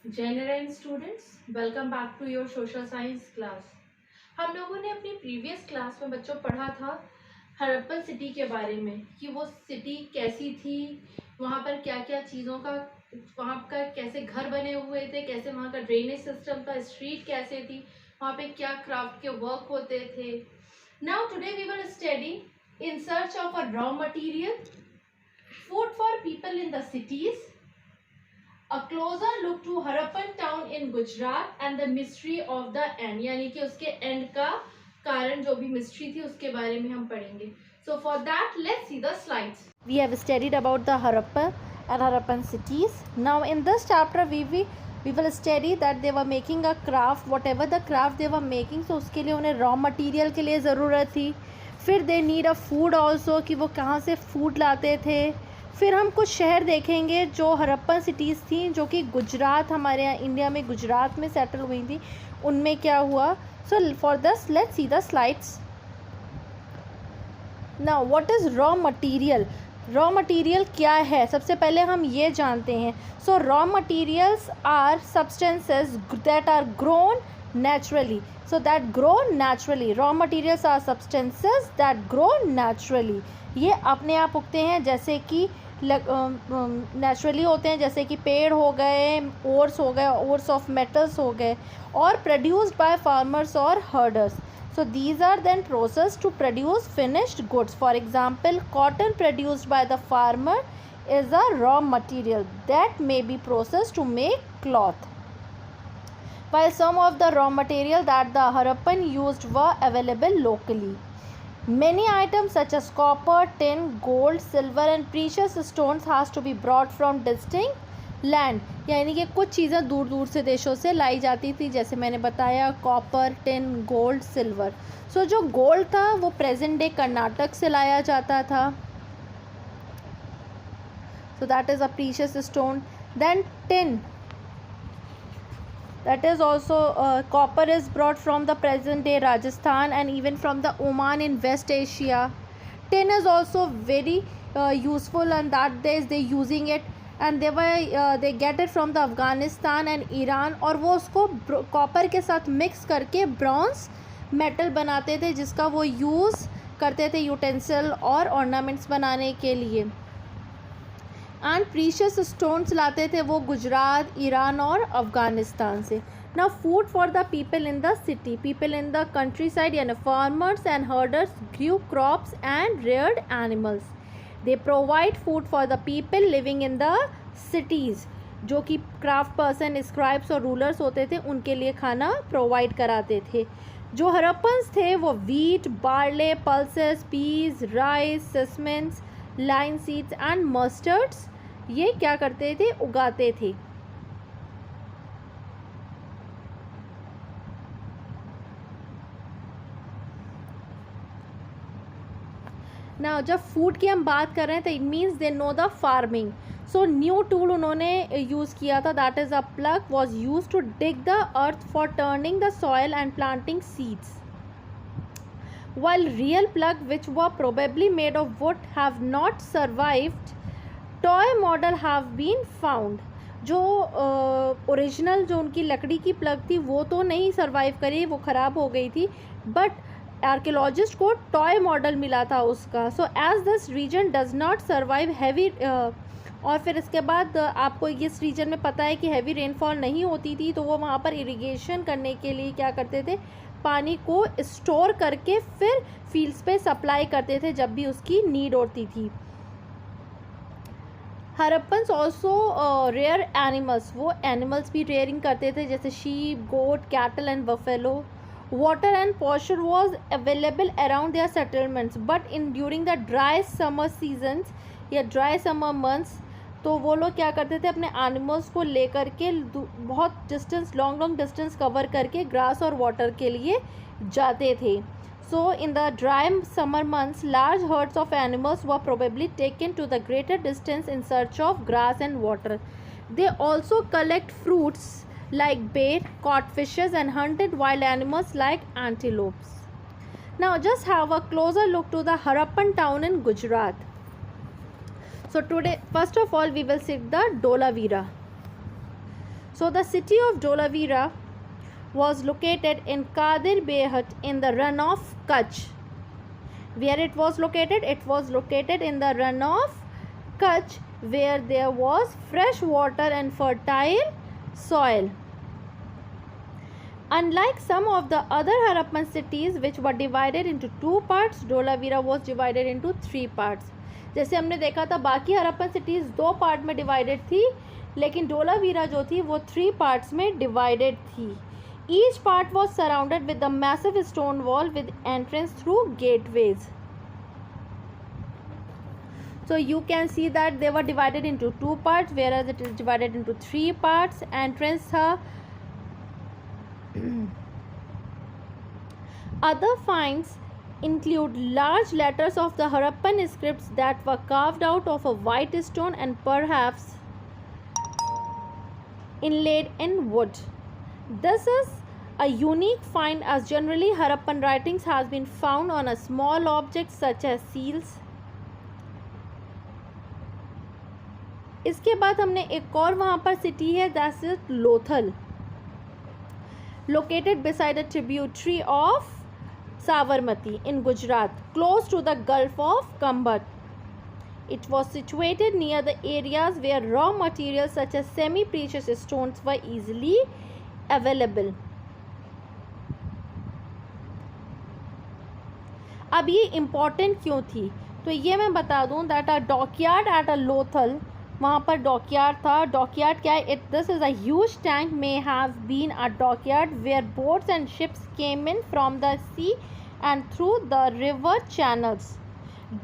General students, welcome back to your social science class. हम लोगों ने अपनी प्रीवियस क्लास में बच्चों पढ़ा था हड़प्पन सिटी के बारे में कि वो सिटी कैसी थी, वहाँ पर क्या क्या चीज़ों का, वहाँ का कैसे घर बने हुए थे, कैसे वहाँ का ड्रेनेज सिस्टम था, स्ट्रीट कैसे थी, वहाँ पे क्या क्राफ्ट के वर्क होते थे. Now today we will study in search of a raw material, food for people in the cities, A closer look to Harappan town in Gujarat and the mystery of the end. यानी कि उसके and का कारण जो भी mystery थी उसके बारे में हम पढ़ेंगे. So for that, let's see the slides. We have studied about the Harappa and Harappan cities. Now in this chapter we will study that they were making a craft, whatever the craft they were making. So उसके लिए उन्हें raw material के लिए ज़रूरत थी. फिर they need a food also कि वो कहाँ से food लाते थे. फिर हम कुछ शहर देखेंगे जो हड़प्पन सिटीज़ थी, जो कि गुजरात, हमारे यहाँ इंडिया में गुजरात में सेटल हुई थी. उनमें क्या हुआ. So for this let's see the slides. Now what is raw material. Raw material क्या है, सबसे पहले हम ये जानते हैं. So raw materials are substances that are grown naturally. So that grow naturally. Raw materials are substances that grow naturally. ये अपने आप उगते हैं, जैसे कि नेचुरली होते हैं, जैसे कि पेड़ हो गए, ओर्स हो गए, ओर्स ऑफ मेटल्स हो गए, और प्रोड्यूस्ड बाय फार्मर्स और herders. So these are then processed to produce finished goods. For example, cotton produced by the farmer is a raw material that may be processed to make cloth. While some of the raw material that the Harappan used were available locally. Many items such as copper, tin, gold, silver and precious stones has to be brought from distinct land. यानी कि कुछ चीज़ें दूर दूर से देशों से लाई जाती थी, जैसे मैंने बताया कॉपर, टिन, गोल्ड, सिल्वर. सो जो गोल्ड था वो प्रेजेंट डे कर्नाटक से लाया जाता था. So that is a precious stone. Then tin, that is also copper is brought from the present day Rajasthan and even from the Oman in West Asia. Tin is also very useful, and that days they using it, and they get it from the Afghanistan and Iran, और वो उसको copper के साथ mix करके bronze metal बनाते थे, जिसका वो यूज़ करते थे यूटेंसिल और ऑर्नामेंट्स बनाने के लिए. एंड प्रीशियस स्टोन्स लाते थे वो गुजरात, ईरान और अफ़गानिस्तान से. Now food for the people in the city. People in the countryside यानी farmers and herders grew crops and reared animals. They provide food for the people living in the cities. जो कि craft person, scribes और rulers होते थे, उनके लिए खाना provide कराते थे. जो हड़प्पन्स थे वो wheat, barley, pulses, peas, rice, sesames, linseeds and mustards ये क्या करते थे, उगाते थे. ना जब फूड की हम बात कर रहे हैं तो it means they know the farming. So new tool उन्होंने यूज़ किया था, that is a plug was use to dig the earth for turning the soil and planting seeds. While real plug which were probably made of wood have not survived, toy model have been found. जो original जो उनकी लकड़ी की plug थी वो तो नहीं survive करी, वो ख़राब हो गई थी, बट आर्कियोलॉजिस्ट को टॉय मॉडल मिला था उसका. So as this region does not survive heavy. और फिर इसके बाद आपको इस रीजन में पता है कि हैवी रेनफॉल नहीं होती थी, तो वो वहाँ पर इरिगेशन करने के लिए क्या करते थे, पानी को स्टोर करके फिर फील्ड्स पे सप्लाई करते थे जब भी उसकी नीड होती थी. हड़प्पन्स ऑल्सो रेयर एनिमल्स, वो एनिमल्स भी रेयरिंग करते थे, जैसे sheep, goat, cattle and buffalo. Water and pasture was available around their settlements, but in during the dry summer seasons या ड्राई समर मंथ्स, तो वो लोग क्या करते थे, अपने एनिमल्स को लेकर के बहुत डिस्टेंस, लॉन्ग डिस्टेंस कवर करके ग्रास और वाटर के लिए जाते थे. So in the dry summer months large herds of animals were probably taken to the greater distance in search of grass and water. They also collect fruits like bear, caught fishes and hunted wild animals like antelopes. Now just have a closer look to the Harappan town in Gujarat. So today, first of all, we will see the Dholavira. So the city of Dholavira was located in Kadir Behat in the run of Kutch. Where it was located? It was located in the run of Kutch, where there was fresh water and fertile soil. Unlike some of the other Harappan cities which were divided into two parts, Dholavira was divided into three parts. जैसे हमने देखा था बाकी Harappan cities दो part में divided थी, लेकिन डोलावीरा जो थी वो थ्री पार्ट्स में डिवाइडेड थी. Each part was surrounded with a massive stone wall with entrance through gateways. So you can see that they were divided into two parts, whereas it is divided into three parts. Entrance था. Other finds include large letters of the Harappan scripts that were carved out of a white stone and perhaps inlaid in wood. This is a unique find as generally Harappan writings has been found on a small objects such as seals. इसके बाद हमने एक और वहाँ पर city है, that is Lothal, located beside a tributary of Sabarmati in Gujarat, close to the Gulf of Khambat. It was situated near the areas where raw materials such as semi-precious stones were easily available. अब ये important क्यों थी? तो ये मैं बता दूँ that a dockyard at a Lothal, वहाँ पर डॉकयार्ड था. डॉकयार्ड क्या है? This is a huge tank, may have been a dockyard where boats and ships came in from the sea and through the river channels.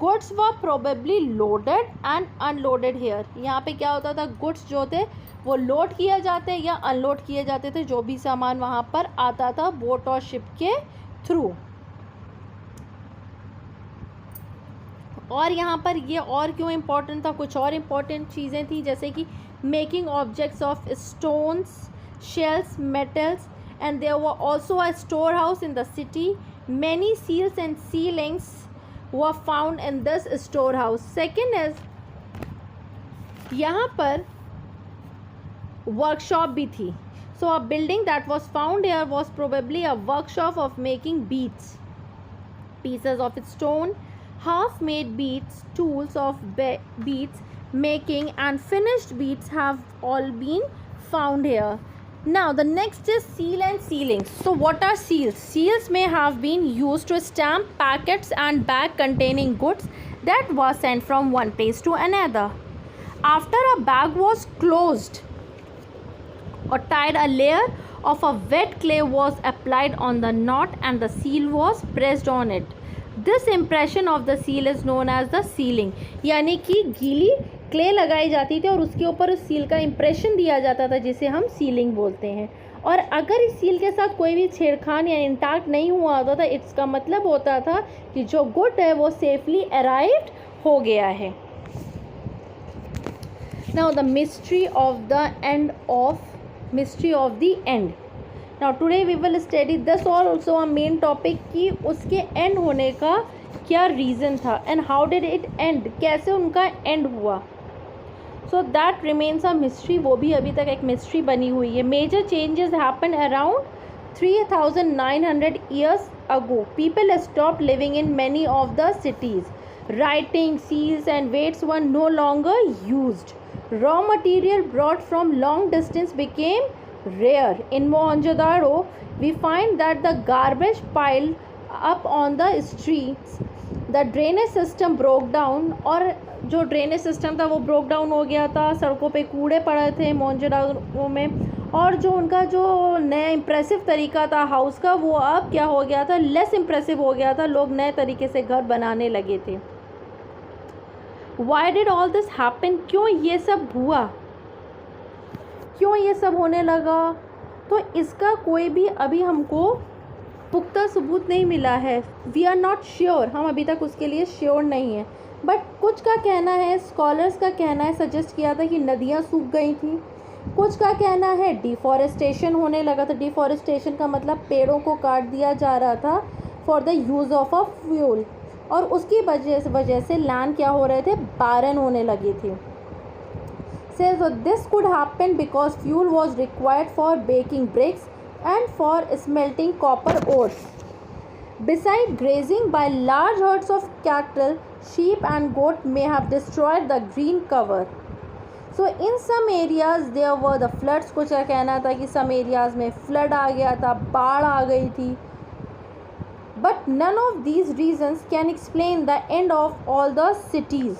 Goods were probably loaded and unloaded here. यहाँ पे क्या होता था? Goods जो थे वो load किए जाते या अनलोड किए जाते थे, जो भी सामान वहाँ पर आता था बोट और शिप के थ्रू. और यहाँ पर ये और क्यों इम्पोर्टेंट था? कुछ और इम्पोर्टेंट चीज़ें थी, जैसे कि making objects of stones, shells, metals, and there were also a store house in the city. Many seals and sealings were found in this store house. Second is यहाँ पर वर्कशॉप भी थी. So a building that was found here was probably a workshop of making beads, pieces of stone, half-made beads, tools of beads making and finished beads have all been found here. Now the next is seal and sealings. So what are seals? Seals may have been used to stamp packets and bag containing goods that were sent from one place to another. After a bag was closed or tied, a layer of a wet clay was applied on the knot and the seal was pressed on it. This impression of the seal is known as the sealing. यानी कि गीली clay लगाई जाती थी और उसके ऊपर उस सील का इम्प्रेशन दिया जाता था, जिसे हम सीलिंग बोलते हैं. और अगर इस सील के साथ कोई भी छेड़खान या इंटैक्ट नहीं हुआ होता था, इसका मतलब होता था कि जो गुड है वो सेफली अराइव्ड हो गया है. Now the mystery of the end. Now today we will study this also a main topic कि उसके end होने का क्या reason था and how did it end, कैसे उनका end हुआ. So that remains a mystery. वो भी अभी तक एक mystery बनी हुई है. Major changes happened around 3900 years ago. People stopped living in many of the cities. Writing, seals and weights were no longer used. Raw material brought from long distance became rare. In Mohenjo-daro, we find that the garbage piled up on the streets, the drainage system broke down, और जो drainage system था वो broke down हो गया था. सड़कों पे कूड़े पड़े थे मोहनजोदारो में, और जो उनका जो नया इम्प्रेसिव तरीका था हाउस का, वो अब क्या हो गया था? लेस इम्प्रेसिव हो गया था. लोग नए तरीके से घर बनाने लगे थे. Why did all this happen? क्यों ये सब हुआ, क्यों ये सब होने लगा? तो इसका कोई भी अभी हमको पुख्ता सबूत नहीं मिला है. वी आर नॉट श्योर, हम अभी तक उसके लिए श्योर नहीं हैं. बट कुछ का कहना है, स्कॉलर्स का कहना है, सजेस्ट किया था कि नदियाँ सूख गई थी. कुछ का कहना है डिफॉरेस्टेशन होने लगा था. डिफॉरेस्टेशन का मतलब पेड़ों को काट दिया जा रहा था for the use of a fuel, और उसकी वजह से लैंड क्या हो रहे थे? बारन होने लगे थे. says so this could happen because fuel was required for baking bricks and for smelting copper ores. Besides grazing by large herds of cattle, sheep and goat may have destroyed the green cover. So in some areas there were the floods. कुछ कहना था कि some areas में flood आ गया था, बाढ़ आ गई थी. But none of these reasons can explain the end of all the cities.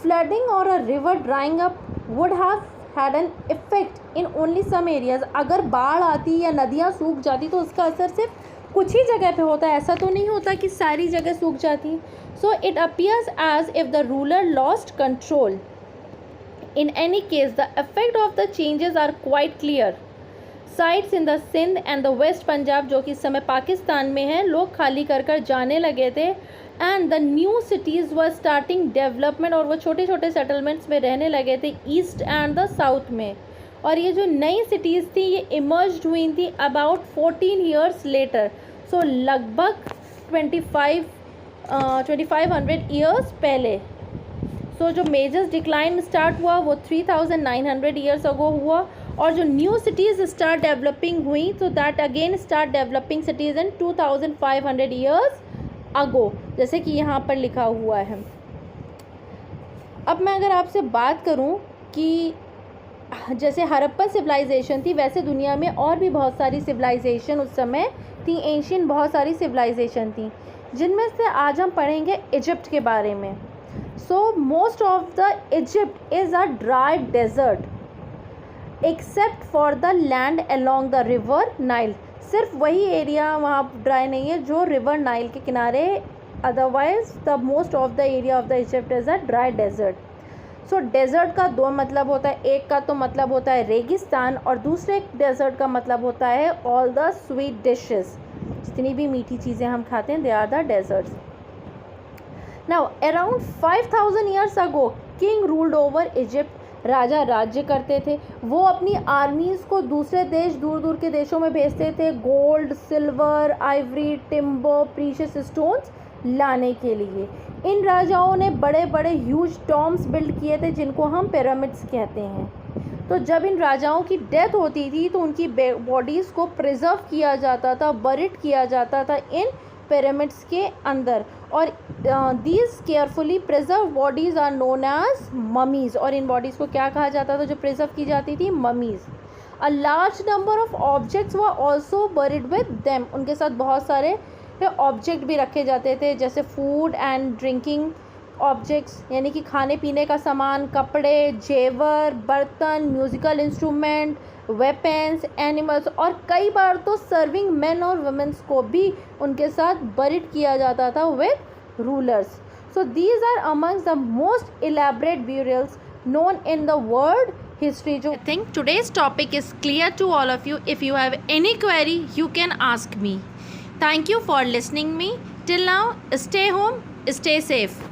Flooding or a river drying up would have had an effect in only some areas. अगर बाढ़ आती या नदियाँ सूख जाती तो उसका असर सिर्फ कुछ ही जगह पे होता है, ऐसा तो नहीं होता कि सारी जगह सूख जाती. So it appears as if the ruler lost control. In any case, the effect of the changes are quite clear. Sites in the Sindh and the West Punjab, जो कि इस समय पाकिस्तान में है, लोग खाली कर कर जाने लगे थे. And the new cities were starting development, और वो छोटे छोटे settlements में रहने लगे थे ईस्ट एंड द साउथ में. और ये जो नई cities थी ये emerged हुई थी about 14 years later. So लगभग 2500 years पहले. तो जो मेजर्स डिक्लाइन स्टार्ट हुआ वो 3900 ईयर्स अगो हुआ. और जो न्यू सिटीज़ स्टार्ट डेवलपिंग हुई तो that again start developing cities in 2500 years ago, जैसे कि यहाँ पर लिखा हुआ है. अब मैं अगर आपसे बात करूँ कि जैसे हड़प्पन सिविलाइजेशन थी, वैसे दुनिया में और भी बहुत सारी सिविलाइजेशन उस समय थी. एंशियंट बहुत सारी सिविलाइजेशन थी, जिनमें से आज हम पढ़ेंगे इजिप्ट के बारे में. So most of the Egypt is a dry desert except for the land along the river Nile. सिर्फ वही एरिया वहाँ ड्राई नहीं है जो रिवर नाइल के किनारे. Otherwise the most of the area of the Egypt is a dry desert. So desert का दो मतलब होता है. एक का तो मतलब होता है रेगिस्तान और दूसरे डेजर्ट का मतलब होता है ऑल द स्वीट डिशेस. जितनी भी मीठी चीज़ें हम खाते हैं they are the deserts. Now around 5000 years ago king ruled over Egypt. राजा राज्य करते थे. वो अपनी आर्मीज़ को दूसरे देश, दूर दूर के देशों में भेजते थे gold, silver, Ivory, timber, precious stones लाने के लिए. इन राजाओं ने बड़े बड़े ह्यूज टॉम्ब्स बिल्ड किए थे जिनको हम पिरामिड्स कहते हैं. तो जब इन राजाओं की डेथ होती थी तो उनकी बॉडीज़ को प्रिजर्व किया जाता था, बरिड किया जाता था इन पिरामिड्स के अंदर. और these carefully preserve bodies are known as mummies. और इन बॉडीज़ को क्या कहा जाता था जो प्रिजर्व की जाती थी? Mummies. A large number of objects were also buried with them. उनके साथ बहुत सारे ऑब्जेक्ट भी रखे जाते थे, जैसे फूड एंड ड्रिंकिंग ऑब्जेक्ट्स, यानी कि खाने पीने का सामान, कपड़े, जेवर, बर्तन, म्यूज़िकल इंस्ट्रूमेंट, वेपन्स, एनिमल्स. और कई बार तो सर्विंग मैन और वुमेन्स को भी उनके साथ बरिड किया जाता था with rulers. So these are amongst the most elaborate burials known in the world history. I think today's topic is clear to all of you. If you have any query you can ask me. Thank you for listening me till now. Stay home, stay safe.